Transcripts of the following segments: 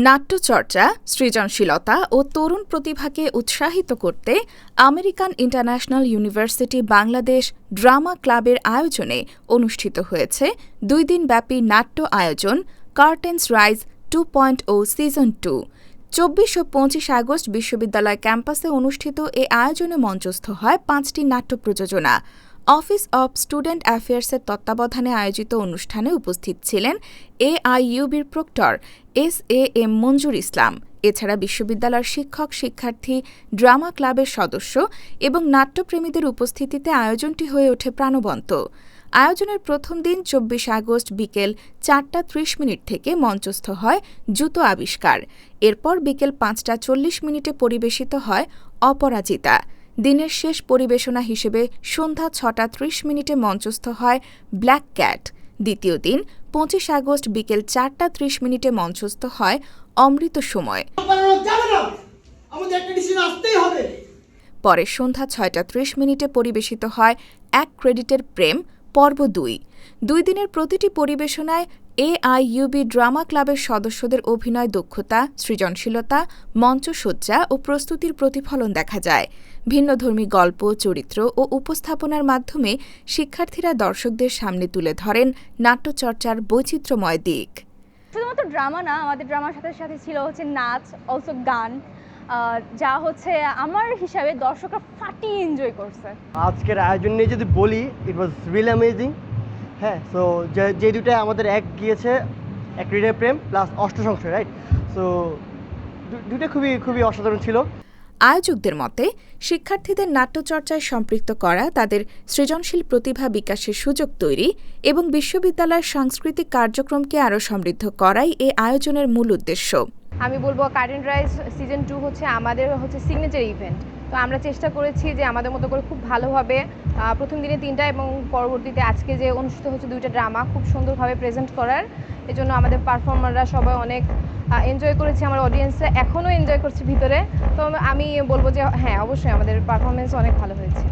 নাট্যচর্চা, সৃজনশীলতা ও তরুণ প্রতিভাকে উৎসাহিত করতে American international university Bangladesh drama ক্লাবের আয়োজনে অনুষ্ঠিত হয়েছে ২ দিনব্যাপী নাট্য আয়োজন কার্টেন্স রাইজ 2.0 সিজন 2। ২৪ ও ২৫ আগস্ট বিশ্ববিদ্যালয় ক্যাম্পাসে অনুষ্ঠিত এ আয়োজনে মঞ্চস্থ হয় ৫টি নাট্য প্রযোজনা। অফিস অব স্টুডেন্ট অ্যাফেয়ার্সের তত্ত্বাবধানে আয়োজিত অনুষ্ঠানে উপস্থিত ছিলেন AIUB'র প্রক্টর SAM মঞ্জুর ইসলাম। এছাড়া বিশ্ববিদ্যালয়ের শিক্ষক, শিক্ষার্থী, ড্রামা ক্লাবের সদস্য এবং নাট্যপ্রেমীদের উপস্থিতিতে আয়োজনটি হয়ে ওঠে প্রাণবন্ত। আয়োজনের প্রথম দিন ২৪ আগস্ট বিকেল ৪:৩০ থেকে মঞ্চস্থ হয় জুতো আবিষ্কার। এরপর বিকেল ৫:৪০ পরিবেশিত হয় অপরাজিতা। দিনের শেষ পরিবেশনা হিসেবে সন্ধ্যা ৬:৩০ মঞ্চস্থ হয় ব্ল্যাক ক্যাট। দ্বিতীয় দিন ২৫ আগস্ট বিকেল ৪:৩০ মঞ্চস্থ হয় অমৃত সময়। পরে সন্ধ্যা ৬:৩০ পরিবেশিত হয় এক ক্রেডিটের প্রেম পর্ব ২। ২ দিনের প্রতিটি পরিবেশনায় AIUB ড্রামা ক্লাবের সদস্যদের অভিনয় দক্ষতা, সৃজনশীলতা, মঞ্চসজ্জা ও প্রস্তুতির প্রতিফলন দেখা যায়। ভিন্নধর্মী গল্প, চরিত্র ও উপস্থাপনার মাধ্যমে শিক্ষার্থীরা দর্শকদের সামনে তুলে ধরেন নাট্যচর্চার বৈচিত্র্যময় দিক। শুধুমাত্র ড্রামা না, আমাদের ড্রামার সাথে সাথে ছিল নাচ, অলসো গান, যা আমার হিসাবে দর্শকরা ফাটিয়ে এনজয় করছে। আজকের আয়োজন নিয়ে যদি বলি, ইট ওয়াজ রিয়েলি অ্যামেজিং। হ্যাঁ, সো যে দুটো আমাদের এক গিয়েছে, এক হৃদয় প্রেম প্লাস অষ্টসংখ্য, রাইট? সো দুটো খুবই অসাধারণ ছিল। আয়োজকদের মতে শিক্ষার্থীদের নাট্যচর্চায় সম্পৃক্ত করা, তাদের সৃজনশীল প্রতিভা বিকাশের সুযোগ তৈরি এবং বিশ্ববিদ্যালয়ের সাংস্কৃতিক কার্যক্রমকে আরও সমৃদ্ধ করাই এ আয়োজনের মূল উদ্দেশ্য। আমি বলবো কার্টেন্স রাইজ সিজন 2 আমাদের সিগনেচার ইভেন্ট। তো আমরা চেষ্টা করেছি যে আমাদের মতো করে খুব ভালোভাবে প্রথম দিনে 3টা এবং পরবর্তীতে আজকে যে অনুষ্ঠিত হচ্ছে 2টা ড্রামা খুব সুন্দরভাবে প্রেজেন্ট করার। এজন্য আমাদের পারফর্মাররা সবাই অনেক এনজয় করেছে, আমার অডিয়েন্সরা এখনও এনজয় করছে ভিতরে। তো আমি বলবো যে হ্যাঁ, অবশ্যই আমাদের পারফরমেন্স অনেক ভালো হয়েছে।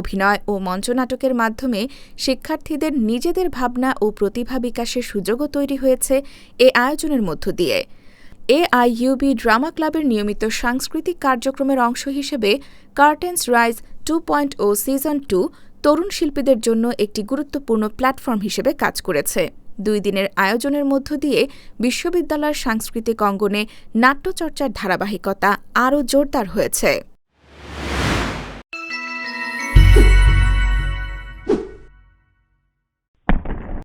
অভিনয় ও মঞ্চনাটকের মাধ্যমে শিক্ষার্থীদের নিজেদের ভাবনা ও প্রতিভা বিকাশের সুযোগও তৈরি হয়েছে এ আয়োজনের মধ্য দিয়ে। AIUB ড্রামা ক্লাবের নিয়মিত সাংস্কৃতিক কার্যক্রমের অংশ হিসেবে কার্টেন্স রাইজ 2.0 সিজন 2 তরুণ শিল্পীদের জন্য একটি গুরুত্বপূর্ণ প্ল্যাটফর্ম হিসেবে কাজ করেছে। 2 দিনের আয়োজনের মধ্য দিয়ে বিশ্ববিদ্যালয়ের সাংস্কৃতিক অঙ্গনে নাট্যচর্চার ধারাবাহিকতা আরও জোরদার হয়েছে।